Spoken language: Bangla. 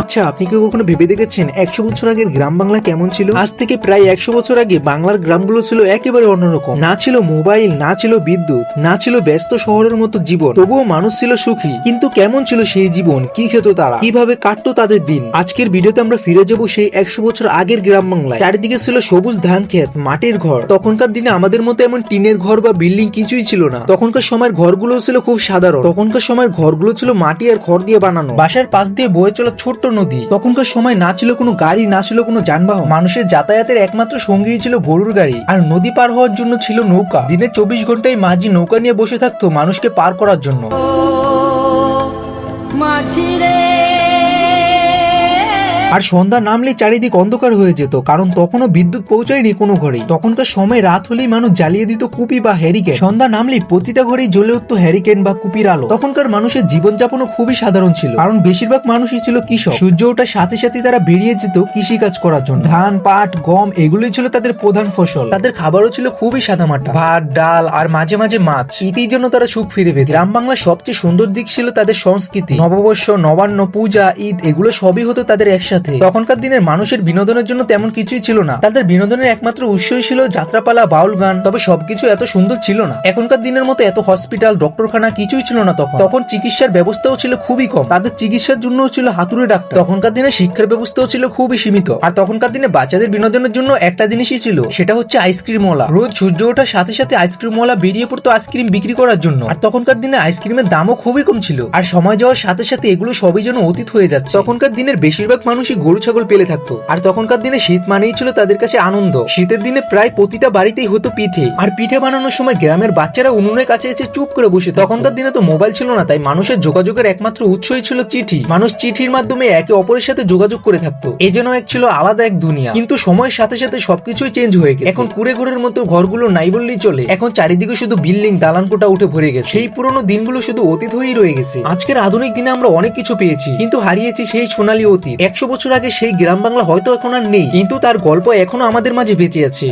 আচ্ছা, আপনি কি কখনো ভেবে দেখেছেন 100 বছর আগের গ্রাম বাংলা কেমন ছিল? আজ থেকে প্রায় 100 বছর আগে বাংলার গ্রামগুলো ছিল একেবারে অন্যরকম। না ছিল মোবাইল, না ছিল বিদ্যুৎ, না ছিল ব্যস্ত শহরের মতো জীবন। তবুও মানুষ ছিল সুখী। কিন্তু কেমন ছিল সেই জীবন? কি খেত তারা? কিভাবে কাটতো তাদের দিন? আজকের ভিডিওতে আমরা ফিরে যাব সেই 100 বছর আগের গ্রাম বাংলায়। চারিদিকে ছিল সবুজ ধান ক্ষেত, মাটির ঘর। তখনকার দিনে আমাদের মতো এমন টিনের ঘর বা বিল্ডিং কিছুই ছিল না। তখনকার সময়ের ঘরগুলো ছিল খুব সাধারণ। তখনকার সময়ের ঘরগুলো ছিল মাটি আর খড় দিয়ে বানানো। বাসার পাশ দিয়ে বয়ে চলা ছোট্ট নদী। তখনকার সময় না ছিল কোনো গাড়ি, না ছিল কোনো যানবাহন। মানুষের যাতায়াতের একমাত্র সঙ্গী ছিল গরুর গাড়ি, আর নদী পার হওয়ার জন্য ছিল নৌকা। দিনে 24 ঘন্টায় মাঝি নৌকা নিয়ে বসে থাকতো মানুষকে পার করার জন্য। আর সন্ধ্যা নামলেই চারিদিক অন্ধকার হয়ে যেত, কারণ তখনও বিদ্যুৎ পৌঁছায়নি কোনো ঘরেই। তখনকার সময় রাত হলেই মানুষ জ্বালিয়ে দিত কুপি বা হ্যারিকেন। সন্ধ্যা নামলেই প্রতিটা ঘরেই জ্বলে উঠত হ্যারিকেন বা কুপির আলো। তখনকার মানুষের জীবনযাপনও খুবই সাধারণ ছিল, কারণ বেশিরভাগ মানুষই ছিল কৃষক। সূর্য ওঠার সাথে সাথে তারা বেরিয়ে যেত কৃষি কাজ করার জন্য। ধান, পাট, গম এগুলোই ছিল তাদের প্রধান ফসল। তাদের খাবারও ছিল খুবই সাদামাটা, ভাত, ডাল আর মাঝে মাঝে মাছ। ঈদের জন্য তারা সুখ ফিরে পেত। গ্রাম বাংলার সবচেয়ে সুন্দর দিক ছিল তাদের সংস্কৃতি। নববর্ষ, নবান্ন, পূজা, ঈদ এগুলো সবই হতো তাদের একসাথে। তখনকার দিনের মানুষের বিনোদনের জন্য তেমন কিছুই ছিল না। তাদের বিনোদনের একমাত্র উৎসই ছিল যাত্রাপালা, বাউল গান। তবে সবকিছু এত সুন্দর ছিল না। এখনকার দিনের মতো এত হসপিটাল, ডক্টরখানা কিছুই ছিল না তখন চিকিৎসার ব্যবস্থাও ছিল খুবই কম। তাদের চিকিৎসার জন্য ছিল হাতুড়ে ডাক্তার। তখনকার দিনে শিক্ষার ব্যবস্থাও ছিল খুবই সীমিত। আর তখনকার দিনে বাচ্চাদের বিনোদনের জন্য একটা জিনিসই ছিল, সেটা হচ্ছে আইসক্রিমওয়ালা। রোজ সূর্য ওঠার সাথে সাথে আইসক্রিমওয়ালা বেরিয়ে পড়তো আইসক্রিম বিক্রি করার জন্য। আর তখনকার দিনে আইসক্রিমের দামও খুবই কম ছিল। আর সময় যাওয়ার সাথে সাথে এগুলো সবই যেন অতীত হয়ে যাচ্ছে। তখনকার দিনের বেশিরভাগ মানুষই গরু ছাগল পেলে থাকতো। আর তখনকার দিনে শীত মানেই ছিল তাদের কাছে আনন্দ। শীতের দিনে প্রায় প্রতিটা বাড়িতেই হতো পিঠে। আর পিঠে বানানোর সময় গ্রামের বাচ্চারা উনুনের কাছে এসে চুপ করে বসে। তখনকার দিনে তো মোবাইল ছিল না, তাই মানুষের যোগাযোগের একমাত্র উৎসই ছিল চিঠি। মানুষ চিঠির মাধ্যমে একে অপরের সাথে যোগাযোগ করে থাকতো। এ যেন এক ছিল আলাদা এক দুনিয়া। কিন্তু সময়ের সাথে সাথে সবকিছুই চেঞ্জ হয়ে গেছে। এখন কুড়ে ঘরের মতো ঘরগুলো নাই বললেই চলে। এখন চারিদিকে শুধু বিল্ডিং, দালান কোঠা উঠে ভরে গেছে। সেই পুরনো দিনগুলো শুধু অতীত হয়েই রয়ে গেছে। আজকের আধুনিক দিনে আমরা অনেক কিছু পেয়েছি, কিন্তু হারিয়েছি সেই সোনালী অতীত। 100 বছর আগে সেই গ্রাম বাংলা হয়তো এখন আর নেই, কিন্তু তার গল্প এখনো আমাদের মাঝে বেঁচে আছে।